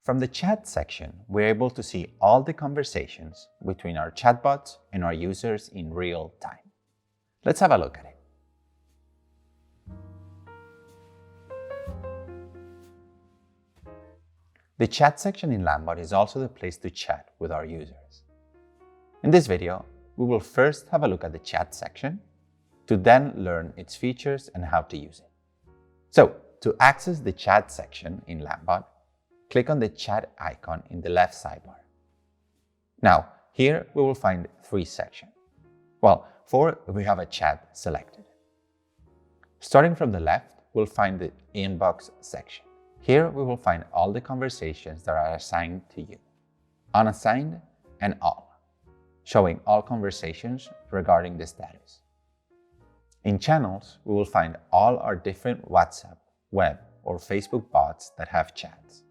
From the chat section, we're able to see all the conversations between our chatbots and our users in real time. Let's have a look at it. The chat section in Landbot is also the place to chat with our users. In this video, we will first have a look at the chat section to then learn its features and how to use it. So, to access the chat section in Landbot, click on the chat icon in the left sidebar. Now, here we will find three sections. Well, four if we have a chat selected. Starting from the left, we'll find the inbox section. Here we will find all the conversations that are assigned to you, unassigned and all, showing all conversations regarding the status. In channels, we will find all our different WhatsApp, web, or Facebook bots that have chats.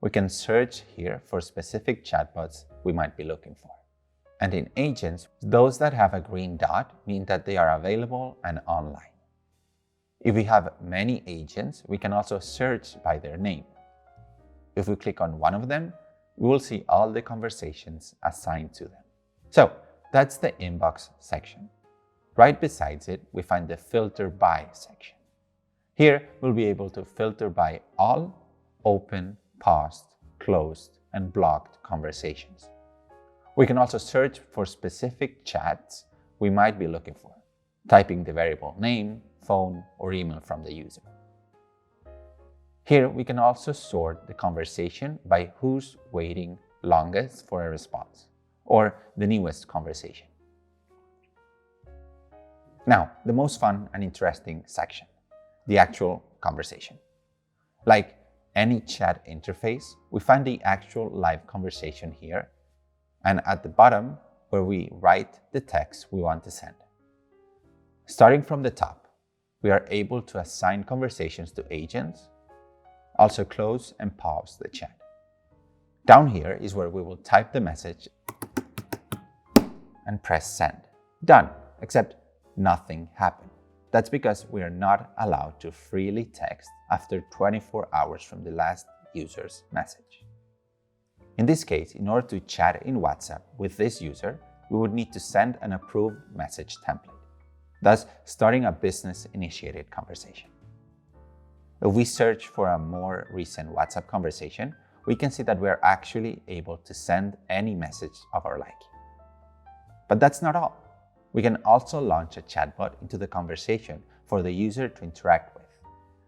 We can search here for specific chatbots we might be looking for. And in agents, those that have a green dot mean that they are available and online. If we have many agents, we can also search by their name. If we click on one of them, we will see all the conversations assigned to them. So that's the inbox section. Right besides it, we find the filter by section. Here, we'll be able to filter by all open, paused, closed, and blocked conversations. We can also search for specific chats we might be looking for, typing the variable name, phone, or email from the user. Here, we can also sort the conversation by who's waiting longest for a response, or the newest conversation. Now, the most fun and interesting section, the actual conversation. Like any chat interface, we find the actual live conversation here, and at the bottom, where we write the text we want to send. Starting from the top, we are able to assign conversations to agents, also close and pause the chat. Down here is where we will type the message and press send. Done, except nothing happened. That's because we are not allowed to freely text after 24 hours from the last user's message. In this case, in order to chat in WhatsApp with this user, we would need to send an approved message template, thus starting a business-initiated conversation. If we search for a more recent WhatsApp conversation, we can see that we are actually able to send any message of our liking. But that's not all. We can also launch a chatbot into the conversation for the user to interact with,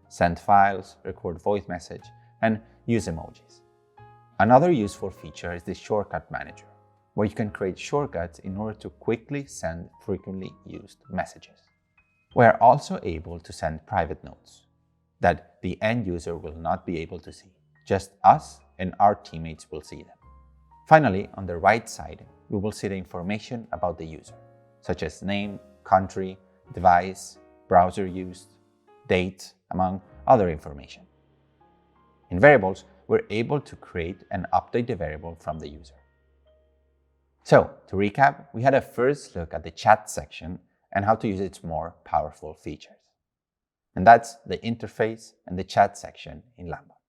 send files, record voice message, and use emojis. Another useful feature is the shortcut manager, where you can create shortcuts in order to quickly send frequently used messages. We are also able to send private notes that the end user will not be able to see. Just us and our teammates will see them. Finally, on the right side, we will see the information about the user, such as name, country, device, browser used, date, among other information. In variables, we're able to create and update the variable from the user. So, to recap, we had a first look at the chat section and how to use its more powerful features. And that's the interface and the chat section in Landbot.